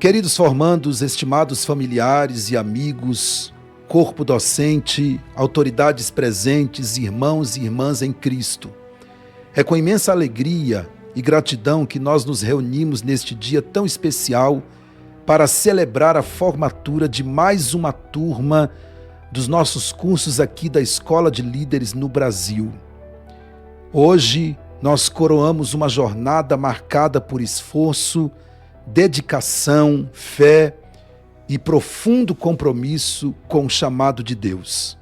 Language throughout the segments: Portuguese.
Queridos formandos, estimados familiares e amigos, corpo docente, autoridades presentes, irmãos e irmãs em Cristo, é com imensa alegria e gratidão que nós nos reunimos neste dia tão especial para celebrar a formatura de mais uma turma dos nossos cursos aqui da Escola de Líderes no Brasil. Hoje nós coroamos uma jornada marcada por esforço, dedicação, fé e profundo compromisso com o chamado de Deus.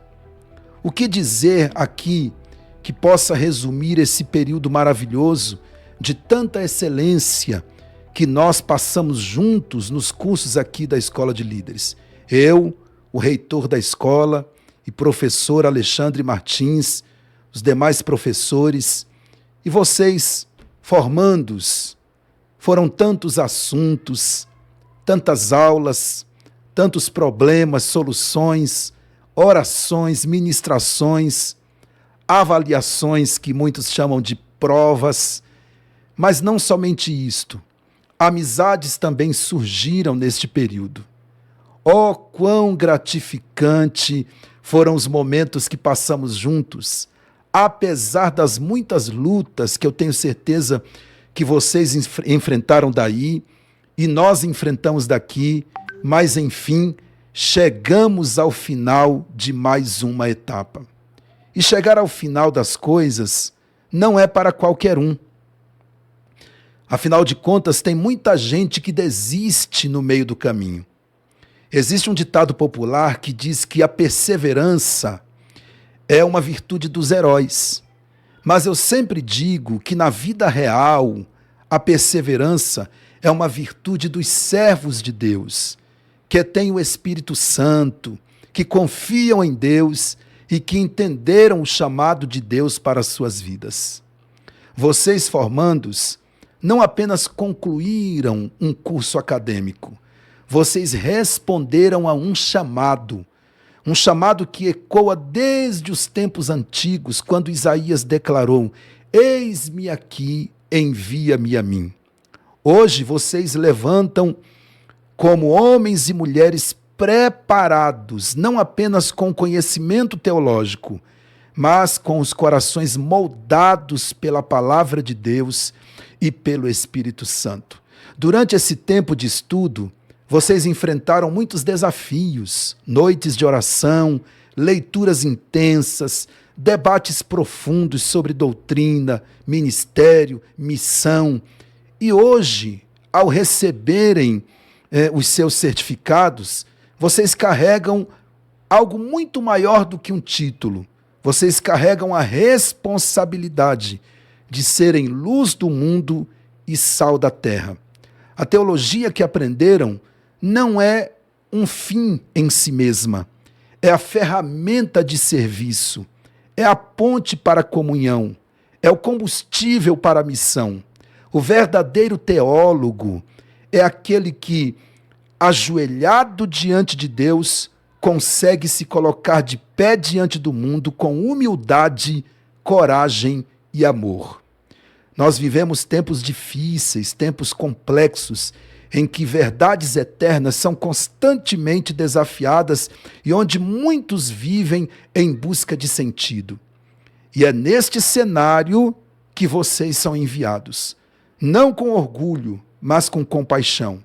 O que dizer aqui que possa resumir esse período maravilhoso de tanta excelência que nós passamos juntos nos cursos aqui da Escola de Líderes? Eu, o reitor da escola e professor Alexandre Martins, os demais professores e vocês, formandos. Foram tantos assuntos, tantas aulas, tantos problemas, soluções, orações, ministrações, avaliações que muitos chamam de provas, mas não somente isto. Amizades também surgiram neste período. Oh, quão gratificante foram os momentos que passamos juntos, apesar das muitas lutas que eu tenho certeza que vocês enfrentaram daí e nós enfrentamos daqui, mas enfim, chegamos ao final de mais uma etapa. E chegar ao final das coisas não é para qualquer um. Afinal de contas, tem muita gente que desiste no meio do caminho. Existe um ditado popular que diz que a perseverança é uma virtude dos heróis. Mas eu sempre digo que na vida real, a perseverança é uma virtude dos servos de Deus, que têm o Espírito Santo, que confiam em Deus e que entenderam o chamado de Deus para as suas vidas. Vocês, formandos, não apenas concluíram um curso acadêmico, vocês responderam a um chamado que ecoa desde os tempos antigos, quando Isaías declarou: eis-me aqui, envia-me a mim. Hoje vocês levantam como homens e mulheres preparados, não apenas com conhecimento teológico, mas com os corações moldados pela palavra de Deus e pelo Espírito Santo. Durante esse tempo de estudo, vocês enfrentaram muitos desafios, noites de oração, leituras intensas, debates profundos sobre doutrina, ministério, missão. E hoje, ao receberem os seus certificados, vocês carregam algo muito maior do que um título. Vocês carregam a responsabilidade de serem luz do mundo e sal da terra. A teologia que aprenderam não é um fim em si mesma, é a ferramenta de serviço, é a ponte para a comunhão, é o combustível para a missão. O verdadeiro teólogo é aquele que, ajoelhado diante de Deus, consegue se colocar de pé diante do mundo com humildade, coragem e amor. Nós vivemos tempos difíceis, tempos complexos, em que verdades eternas são constantemente desafiadas e onde muitos vivem em busca de sentido. E é neste cenário que vocês são enviados, não com orgulho, mas com compaixão,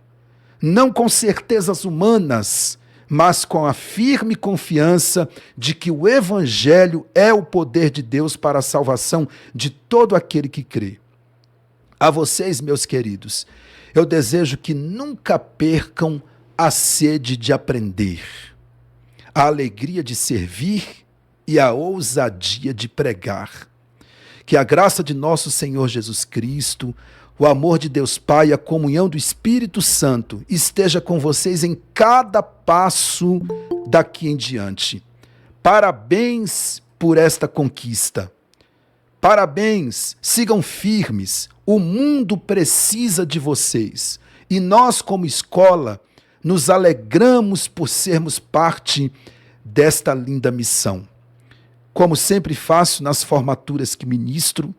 não com certezas humanas, mas com a firme confiança de que o Evangelho é o poder de Deus para a salvação de todo aquele que crê. A vocês, meus queridos, eu desejo que nunca percam a sede de aprender, a alegria de servir e a ousadia de pregar. Que a graça de nosso Senhor Jesus Cristo, o amor de Deus Pai e a comunhão do Espírito Santo esteja com vocês em cada passo daqui em diante. Parabéns por esta conquista. Parabéns, sigam firmes. O mundo precisa de vocês. E nós, como escola, nos alegramos por sermos parte desta linda missão. Como sempre faço nas formaturas que ministro,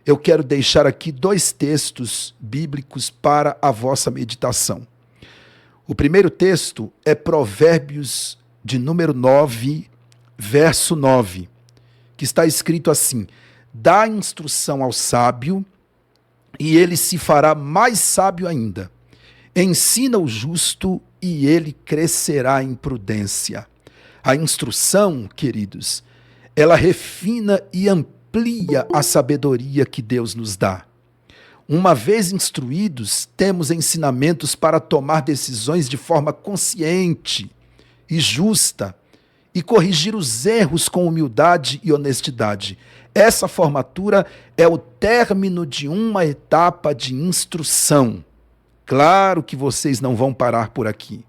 eu quero deixar aqui 2 textos bíblicos para a vossa meditação. O primeiro texto é Provérbios de número 9, verso 9, que está escrito assim: dá instrução ao sábio e ele se fará mais sábio ainda. Ensina o justo e ele crescerá em prudência. A instrução, queridos, ela refina e amplia a sabedoria que Deus nos dá. Uma vez instruídos, temos ensinamentos para tomar decisões de forma consciente e justa e corrigir os erros com humildade e honestidade. Essa formatura é o término de uma etapa de instrução. Claro que vocês não vão parar por aqui.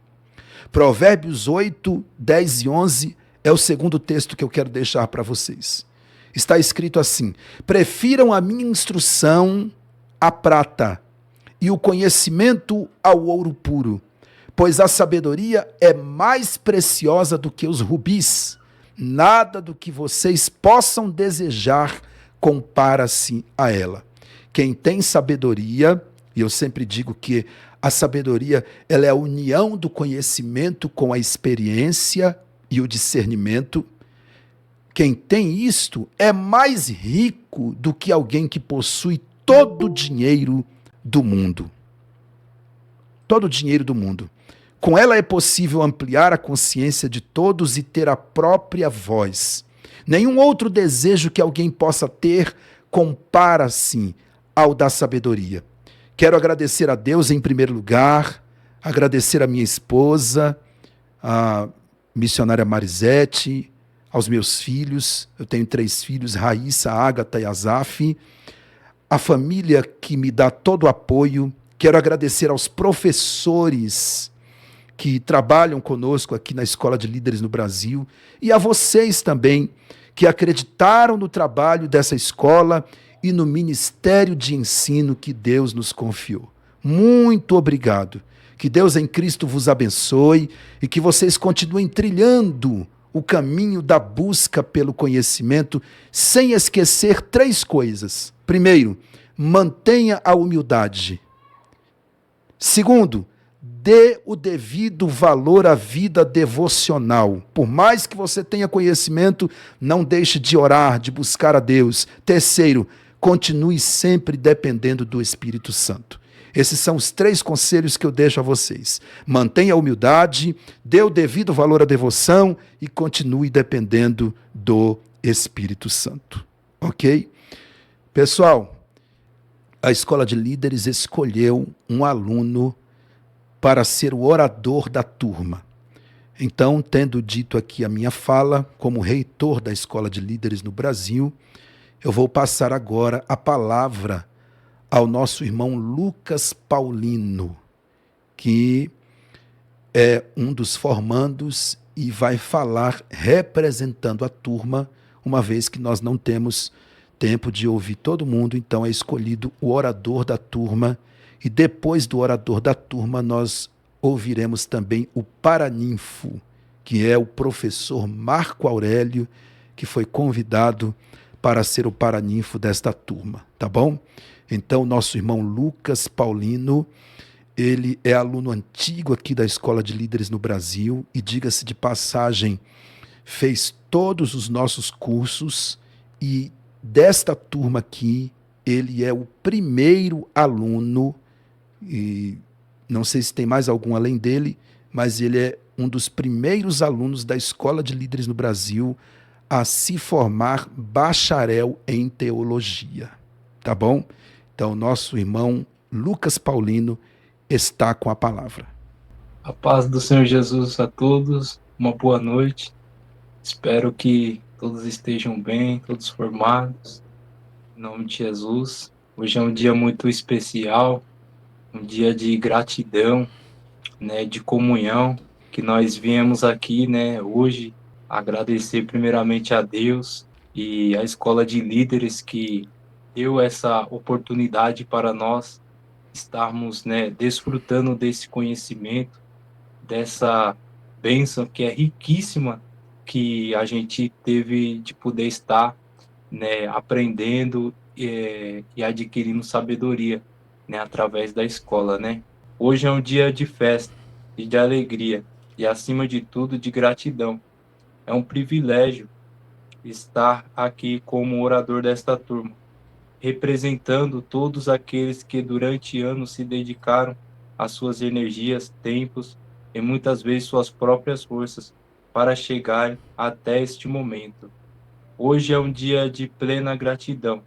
Provérbios 8, 10 e 11 é o segundo texto que eu quero deixar para vocês. Está escrito assim: prefiram a minha instrução à prata e o conhecimento ao ouro puro, pois a sabedoria é mais preciosa do que os rubis. Nada do que vocês possam desejar compara-se a ela. Quem tem sabedoria, e eu sempre digo que a sabedoria ela é a união do conhecimento com a experiência e o discernimento. Quem tem isto é mais rico do que alguém que possui todo o dinheiro do mundo. Todo o dinheiro do mundo. Com ela é possível ampliar a consciência de todos e ter a própria voz. Nenhum outro desejo que alguém possa ter compara-se ao da sabedoria. Quero agradecer a Deus em primeiro lugar, agradecer a minha esposa, a missionária Marisete, aos meus filhos. Eu tenho 3 filhos, Raíssa, Ágata e Azaf. A família que me dá todo o apoio. Quero agradecer aos professores que trabalham conosco aqui na Escola de Líderes no Brasil e a vocês também que acreditaram no trabalho dessa escola e no ministério de ensino que Deus nos confiou. Muito obrigado. Que Deus em Cristo vos abençoe e que vocês continuem trilhando o caminho da busca pelo conhecimento, sem esquecer 3 coisas. Primeiro, mantenha a humildade. Segundo, dê o devido valor à vida devocional. Por mais que você tenha conhecimento, não deixe de orar, de buscar a Deus. Terceiro, continue sempre dependendo do Espírito Santo. Esses são os 3 conselhos que eu deixo a vocês. Mantenha a humildade, dê o devido valor à devoção e continue dependendo do Espírito Santo. Ok? Pessoal, a Escola de Líderes escolheu um aluno para ser o orador da turma. Então, tendo dito aqui a minha fala como reitor da Escola de Líderes no Brasil, eu vou passar agora a palavra ao nosso irmão Lucas Paulino, que é um dos formandos e vai falar representando a turma, uma vez que nós não temos tempo de ouvir todo mundo, então é escolhido o orador da turma, e depois do orador da turma nós ouviremos também o paraninfo, que é o professor Marco Aurélio, que foi convidado para ser o paraninfo desta turma, tá bom? Então, nosso irmão Lucas Paulino, ele é aluno antigo aqui da Escola de Líderes no Brasil e, diga-se de passagem, fez todos os nossos cursos e desta turma aqui, ele é o primeiro aluno, e não sei se tem mais algum além dele, mas ele é um dos primeiros alunos da Escola de Líderes no Brasil a se formar bacharel em teologia, tá bom? Então, nosso irmão Lucas Paulino está com a palavra. A paz do Senhor Jesus a todos, uma boa noite. Espero que todos estejam bem, todos formados, em nome de Jesus. Hoje é um dia muito especial, um dia de gratidão, né, de comunhão, que nós viemos aqui, né, hoje, agradecer primeiramente a Deus e a Escola de Líderes que deu essa oportunidade para nós estarmos, né, desfrutando desse conhecimento, dessa bênção que é riquíssima, que a gente teve de poder estar, né, aprendendo e adquirindo sabedoria, né, através da escola, né. Hoje é um dia de festa, e de alegria, e acima de tudo de gratidão. É um privilégio estar aqui como orador desta turma, representando todos aqueles que durante anos se dedicaram às suas energias, tempos e muitas vezes suas próprias forças para chegar até este momento. Hoje é um dia de plena gratidão.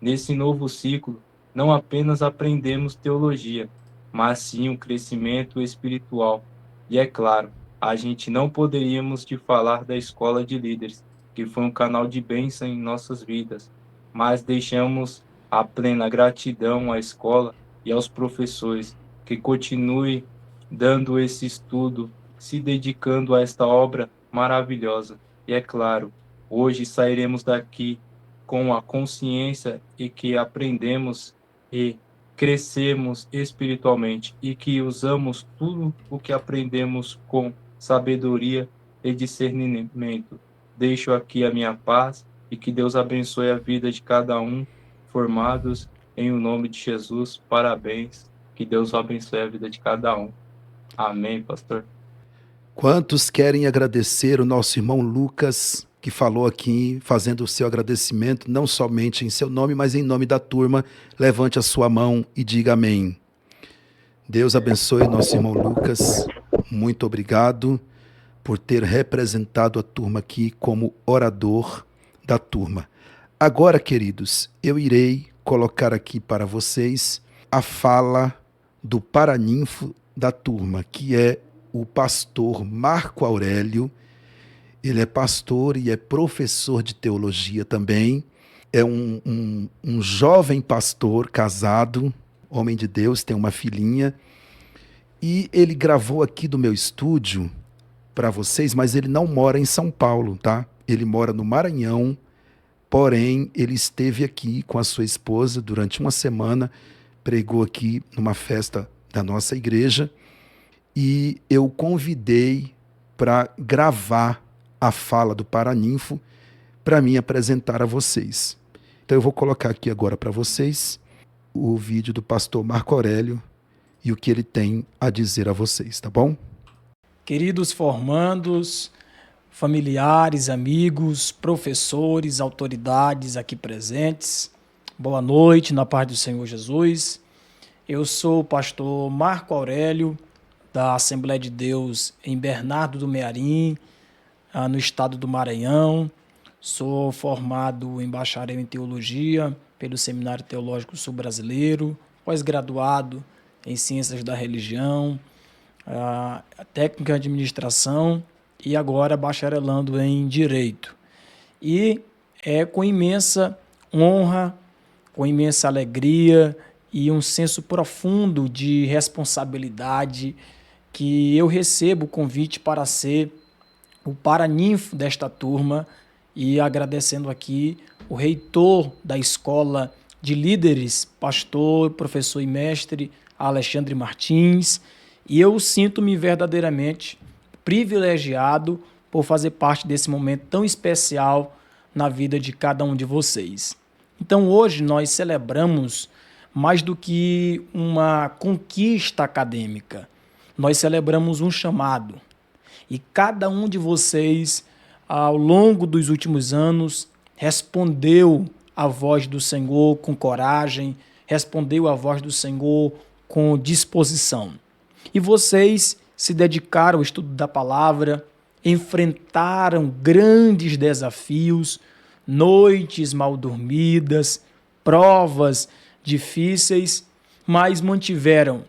Nesse novo ciclo, não apenas aprendemos teologia, mas sim um crescimento espiritual. E é claro, a gente não poderíamos de falar da escola de líderes, que foi um canal de bênção em nossas vidas, mas deixamos a plena gratidão à escola e aos professores que continue dando esse estudo, se dedicando a esta obra maravilhosa. E é claro, hoje sairemos daqui com a consciência e que aprendemos e crescemos espiritualmente e que usamos tudo o que aprendemos com sabedoria e discernimento. Deixo aqui a minha paz e que Deus abençoe a vida de cada um, formados em o nome de Jesus. Parabéns. Que Deus abençoe a vida de cada um. Amém, pastor. Quantos querem agradecer o nosso irmão Lucas, que falou aqui, fazendo o seu agradecimento, não somente em seu nome, mas em nome da turma? Levante a sua mão e diga amém. Deus abençoe nosso irmão Lucas. Muito obrigado por ter representado a turma aqui como orador da turma. Agora, queridos, eu irei colocar aqui para vocês a fala do paraninfo da turma, que é o pastor Marco Aurélio. Ele é pastor e é professor de teologia também. É um jovem pastor casado, homem de Deus, tem uma filhinha. E ele gravou aqui do meu estúdio para vocês, mas ele não mora em São Paulo, tá? Ele mora no Maranhão, porém ele esteve aqui com a sua esposa durante uma semana, pregou aqui numa festa da nossa igreja, e eu convidei para gravar a fala do paraninfo para mim apresentar a vocês. Então eu vou colocar aqui agora para vocês o vídeo do pastor Marco Aurélio e o que ele tem a dizer a vocês, tá bom? Queridos formandos, familiares, amigos, professores, autoridades aqui presentes, boa noite, na paz do Senhor Jesus. Eu sou o pastor Marco Aurélio, da Assembleia de Deus em Bernardo do Mearim, no estado do Maranhão. Sou formado em bacharel em teologia pelo Seminário Teológico Sul-Brasileiro, pós-graduado em Ciências da Religião, técnica de administração e agora bacharelando em Direito. E é com imensa honra, com imensa alegria e um senso profundo de responsabilidade que eu recebo o convite para ser o paraninfo desta turma e agradecendo aqui o reitor da Escola de Líderes, pastor, professor e mestre Alexandre Martins, e eu sinto-me verdadeiramente privilegiado por fazer parte desse momento tão especial na vida de cada um de vocês. Então hoje nós celebramos mais do que uma conquista acadêmica, nós celebramos um chamado. E cada um de vocês, ao longo dos últimos anos, respondeu à voz do Senhor com coragem, respondeu à voz do Senhor com disposição. E vocês se dedicaram ao estudo da palavra, enfrentaram grandes desafios, noites mal dormidas, provas difíceis, mas mantiveram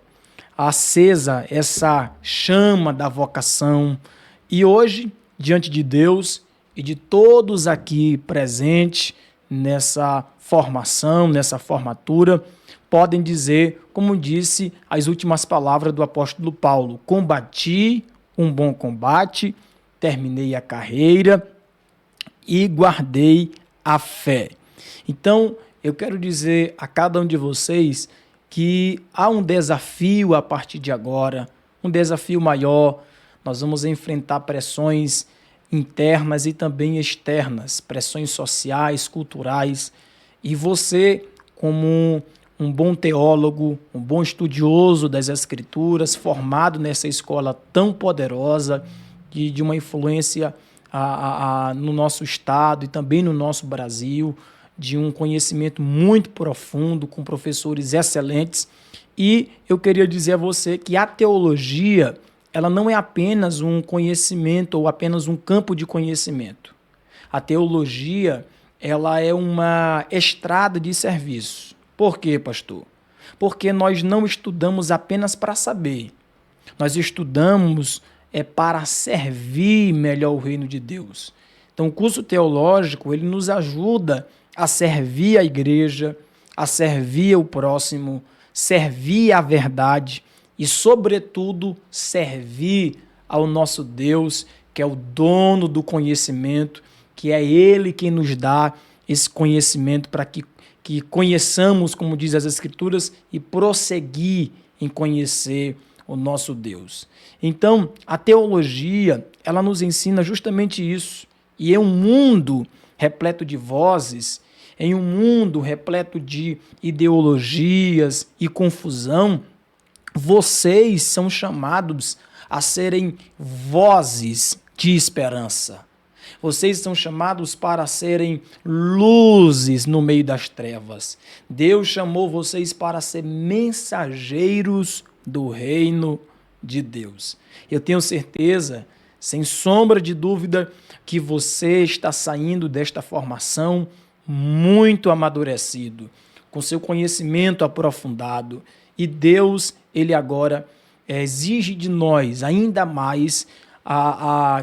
acesa essa chama da vocação. E hoje, diante de Deus e de todos aqui presentes nessa formação, nessa formatura, podem dizer, como disse as últimas palavras do apóstolo Paulo: combati um bom combate, terminei a carreira e guardei a fé. Então, eu quero dizer a cada um de vocês que há um desafio a partir de agora, um desafio maior. Nós vamos enfrentar pressões internas e também externas, pressões sociais, culturais, e você, como um bom teólogo, um bom estudioso das Escrituras, formado nessa escola tão poderosa, de uma influência no nosso estado e também no nosso Brasil, de um conhecimento muito profundo, com professores excelentes. E eu queria dizer a você que a teologia, ela não é apenas um conhecimento ou apenas um campo de conhecimento. A teologia, ela é uma estrada de serviço. Por quê, pastor? Porque nós não estudamos apenas para saber. Nós estudamos para servir melhor o reino de Deus. Então, o curso teológico, ele nos ajuda a servir a igreja, a servir o próximo, servir a verdade e, sobretudo, servir ao nosso Deus, que é o dono do conhecimento, que é Ele quem nos dá esse conhecimento para que conheçamos, como diz as Escrituras, e prosseguir em conhecer o nosso Deus. Então, a teologia, ela nos ensina justamente isso. E em um mundo repleto de vozes, em um mundo repleto de ideologias e confusão, vocês são chamados a serem vozes de esperança. Vocês são chamados para serem luzes no meio das trevas. Deus chamou vocês para ser mensageiros do reino de Deus. Eu tenho certeza, sem sombra de dúvida, que você está saindo desta formação muito amadurecido, com seu conhecimento aprofundado. E Deus, Ele agora exige de nós ainda mais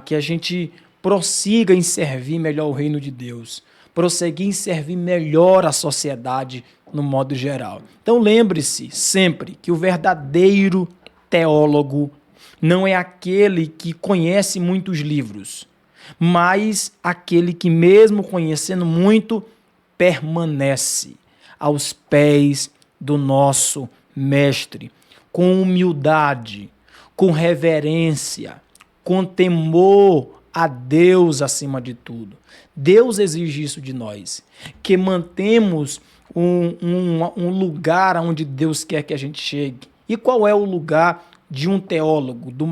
que a gente prossiga em servir melhor o reino de Deus, prosseguir em servir melhor a sociedade no modo geral. Então lembre-se sempre que o verdadeiro teólogo não é aquele que conhece muitos livros, mas aquele que, mesmo conhecendo muito, permanece aos pés do nosso Mestre, com humildade, com reverência, com temor a Deus acima de tudo. Deus exige isso de nós, que mantemos um lugar onde Deus quer que a gente chegue. E qual é o lugar de um teólogo, do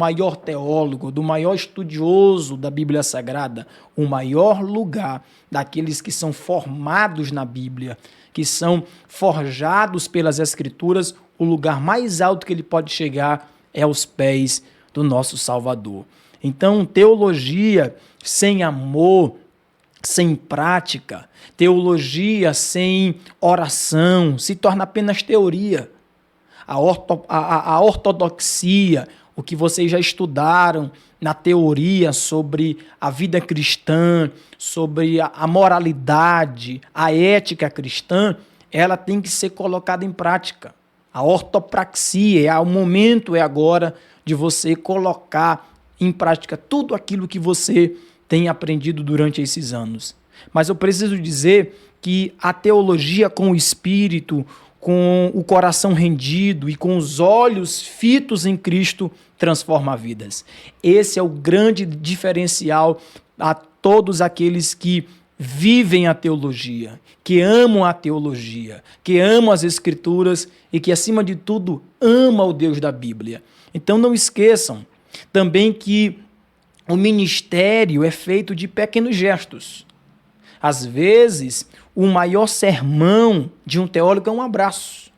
maior estudioso da Bíblia Sagrada? O maior lugar daqueles que são formados na Bíblia, que são forjados pelas Escrituras, o lugar mais alto que ele pode chegar é aos pés do nosso Salvador. Então, teologia sem amor, sem prática, teologia sem oração, se torna apenas teoria. A ortodoxia, o que vocês já estudaram na teoria sobre a vida cristã, sobre a moralidade, a ética cristã, ela tem que ser colocada em prática. A ortopraxia, o momento é agora de você colocar em prática tudo aquilo que você tem aprendido durante esses anos. Mas eu preciso dizer que a teologia com o espírito, com o coração rendido e com os olhos fitos em Cristo, transforma vidas. Esse é o grande diferencial a todos aqueles que vivem a teologia, que amam a teologia, que amam as Escrituras e que, acima de tudo, amam o Deus da Bíblia. Então não esqueçam também que o ministério é feito de pequenos gestos. Às vezes, o maior sermão de um teólogo é um abraço.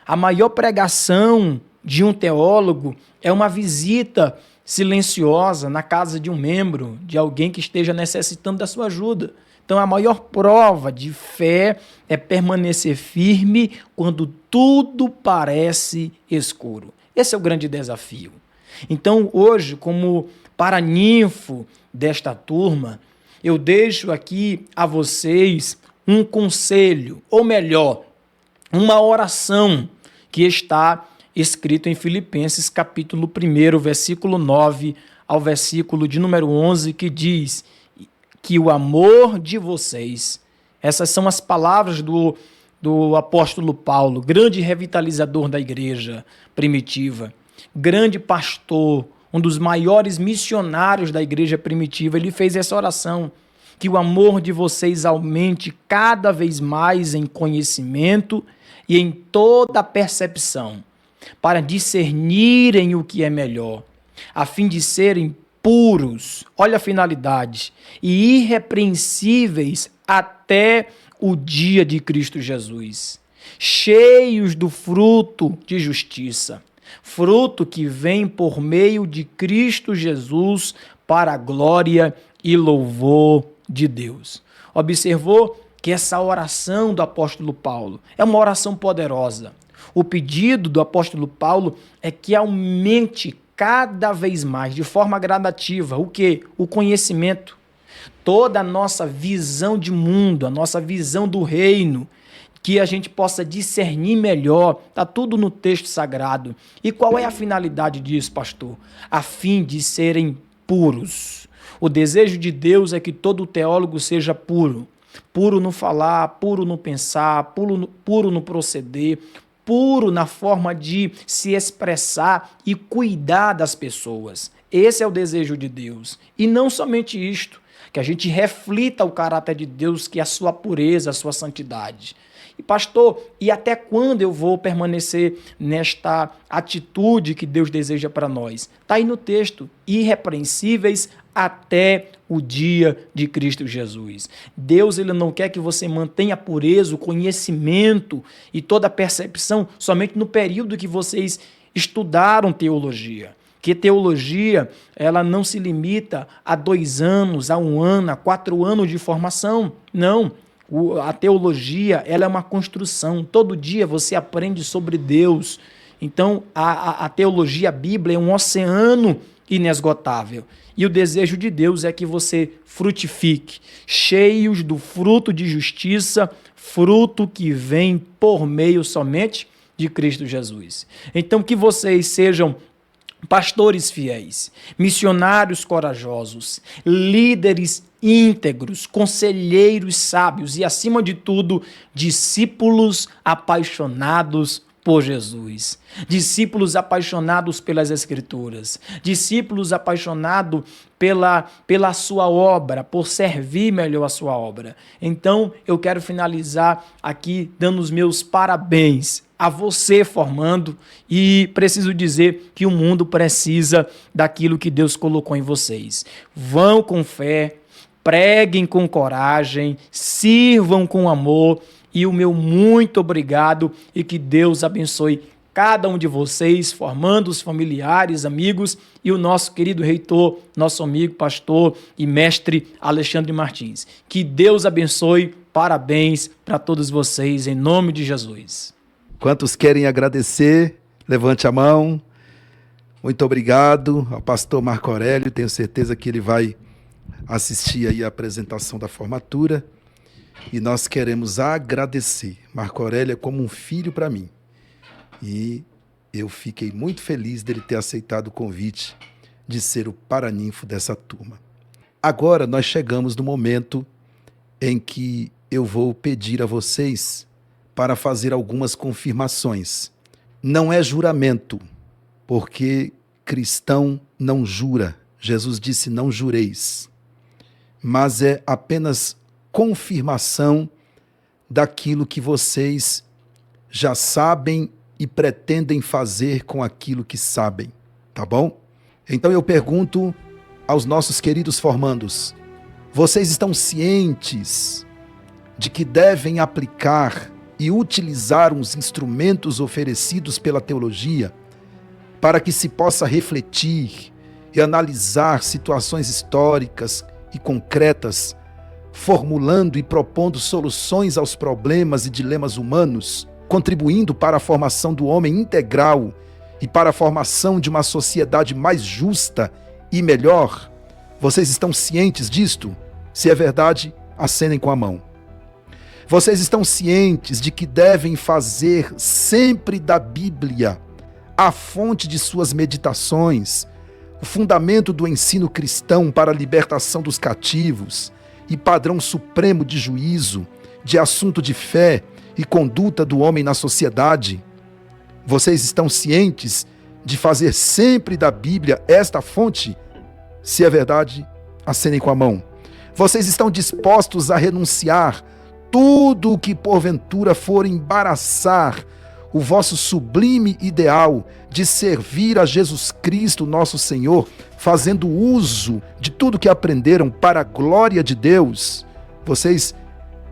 A maior pregação de um teólogo é uma visita silenciosa na casa de um membro, de alguém que esteja necessitando da sua ajuda. Então, a maior prova de fé é permanecer firme quando tudo parece escuro. Esse é o grande desafio. Então, hoje, como paraninfo desta turma, eu deixo aqui a vocês um conselho, ou melhor, uma oração que está escrito em Filipenses capítulo 1, versículo 9 ao versículo de número 11, que diz que o amor de vocês, essas são as palavras do apóstolo Paulo, grande revitalizador da igreja primitiva, grande pastor, um dos maiores missionários da igreja primitiva. Ele fez essa oração, que o amor de vocês aumente cada vez mais em conhecimento e em toda percepção, para discernirem o que é melhor, a fim de serem puros, olha a finalidade, e irrepreensíveis até o dia de Cristo Jesus, cheios do fruto de justiça, fruto que vem por meio de Cristo Jesus para a glória e louvor de Deus. Observou que essa oração do apóstolo Paulo é uma oração poderosa. O pedido do apóstolo Paulo é que aumente cada vez mais, de forma gradativa, o quê? O conhecimento. Toda a nossa visão de mundo, a nossa visão do reino, que a gente possa discernir melhor, está tudo no texto sagrado. E qual é a finalidade disso, pastor? A fim de serem puros. O desejo de Deus é que todo teólogo seja puro. Puro no falar, puro no pensar, puro no proceder, puro na forma de se expressar e cuidar das pessoas. Esse é o desejo de Deus. E não somente isto, que a gente reflita o caráter de Deus, que é a sua pureza, a sua santidade. E pastor, e até quando eu vou permanecer nesta atitude que Deus deseja para nós? Está aí no texto, irrepreensíveis até o dia de Cristo Jesus. Deus, ele não quer que você mantenha a pureza, o conhecimento e toda a percepção somente no período que vocês estudaram teologia. Que teologia, ela não se limita a 2 anos, a 1 ano, a 4 anos de formação. Não. A teologia, ela é uma construção. Todo dia você aprende sobre Deus. Então, a teologia, a Bíblia, é um oceano inesgotável. E o desejo de Deus é que você frutifique, cheios do fruto de justiça, fruto que vem por meio somente de Cristo Jesus. Então, que vocês sejam pastores fiéis, missionários corajosos, líderes íntegros, conselheiros sábios e, acima de tudo, discípulos apaixonados por Jesus, discípulos apaixonados pelas Escrituras, discípulos apaixonados pela sua obra, por servir melhor a sua obra. Então, eu quero finalizar aqui dando os meus parabéns a você formando, e preciso dizer que o mundo precisa daquilo que Deus colocou em vocês. Vão com fé, preguem com coragem, sirvam com amor, e o meu muito obrigado, e que Deus abençoe cada um de vocês, formando os familiares, amigos, e o nosso querido reitor, nosso amigo, pastor e mestre Alexandre Martins. Que Deus abençoe, parabéns para todos vocês, em nome de Jesus. Quantos querem agradecer? Levante a mão. Muito obrigado ao pastor Marco Aurélio. Tenho certeza que ele vai assistir aí a apresentação da formatura. E nós queremos agradecer. Marco Aurélio é como um filho para mim. E eu fiquei muito feliz dele ter aceitado o convite de ser o paraninfo dessa turma. Agora nós chegamos no momento em que eu vou pedir a vocês para fazer algumas confirmações. Não é juramento, porque cristão não jura. Jesus disse, não jureis. Mas é apenas confirmação daquilo que vocês já sabem e pretendem fazer com aquilo que sabem, tá bom? Então eu pergunto aos nossos queridos formandos, vocês estão cientes de que devem aplicar e utilizar os instrumentos oferecidos pela teologia para que se possa refletir e analisar situações históricas e concretas, formulando e propondo soluções aos problemas e dilemas humanos, contribuindo para a formação do homem integral e para a formação de uma sociedade mais justa e melhor? Vocês estão cientes disto? Se é verdade, acenem com a mão. Vocês estão cientes de que devem fazer sempre da Bíblia a fonte de suas meditações, o fundamento do ensino cristão para a libertação dos cativos e padrão supremo de juízo, de assunto de fé e conduta do homem na sociedade? Vocês estão cientes de fazer sempre da Bíblia esta fonte? Se é verdade, acenem com a mão. Vocês estão dispostos a renunciar tudo o que porventura for embaraçar o vosso sublime ideal de servir a Jesus Cristo, nosso Senhor, fazendo uso de tudo que aprenderam para a glória de Deus? Vocês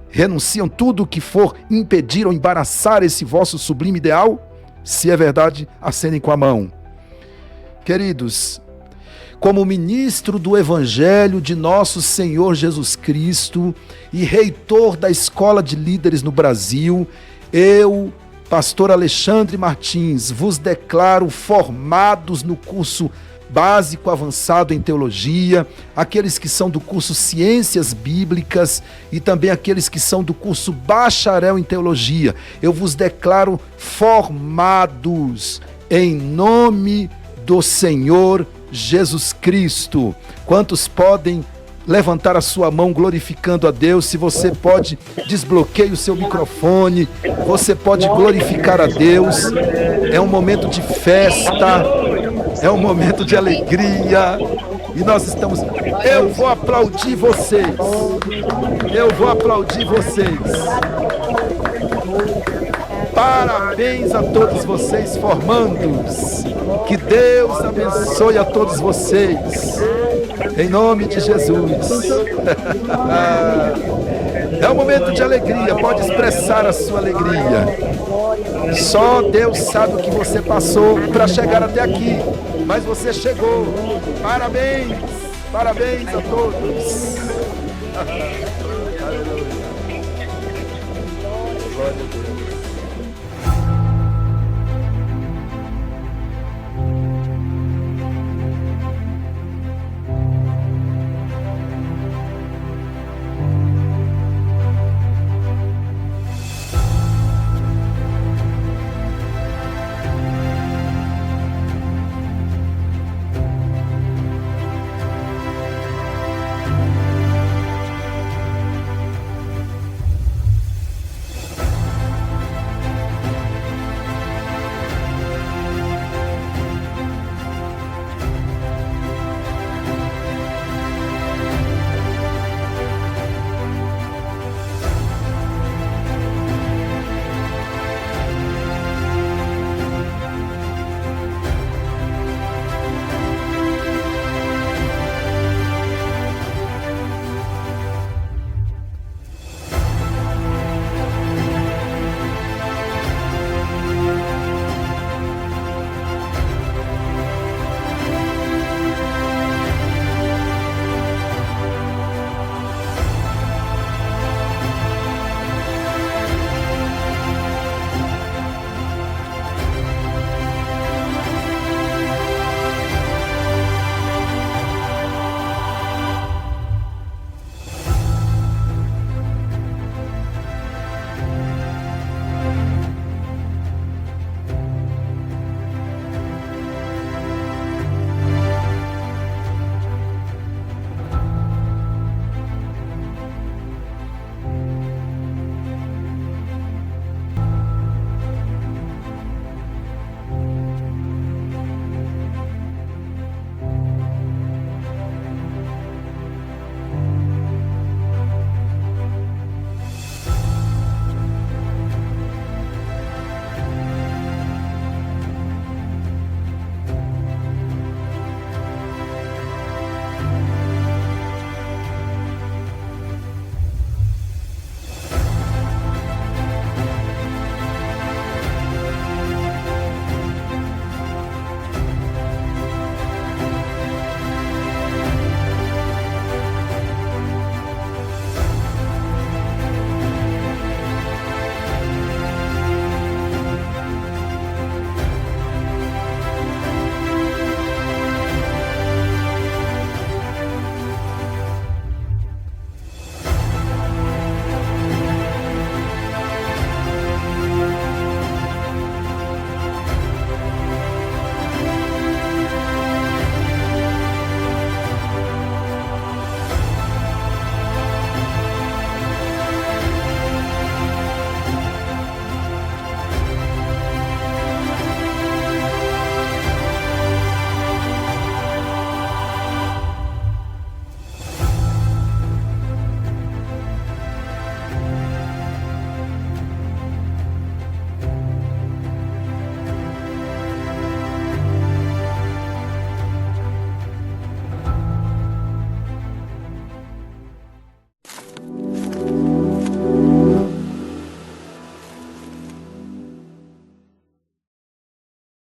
renunciam tudo o que for impedir ou embaraçar esse vosso sublime ideal? Se é verdade, acenem com a mão. Queridos, como ministro do Evangelho de nosso Senhor Jesus Cristo e reitor da Escola de Líderes no Brasil, eu, pastor Alexandre Martins, vos declaro formados no curso básico avançado em teologia, aqueles que são do curso Ciências Bíblicas e também aqueles que são do curso bacharel em teologia. Eu vos declaro formados em nome do Senhor Jesus Cristo. Quantos podem levantar a sua mão glorificando a Deus? Se você pode, desbloqueie o seu microfone. Você pode glorificar a Deus. É um momento de festa, é um momento de alegria. E nós estamos... Eu vou aplaudir vocês. Eu vou aplaudir vocês. Parabéns a todos vocês formandos. Que Deus abençoe a todos vocês. Em nome de Jesus. É um momento de alegria. Pode expressar a sua alegria. Só Deus sabe o que você passou para chegar até aqui. Mas você chegou. Parabéns. Parabéns a todos.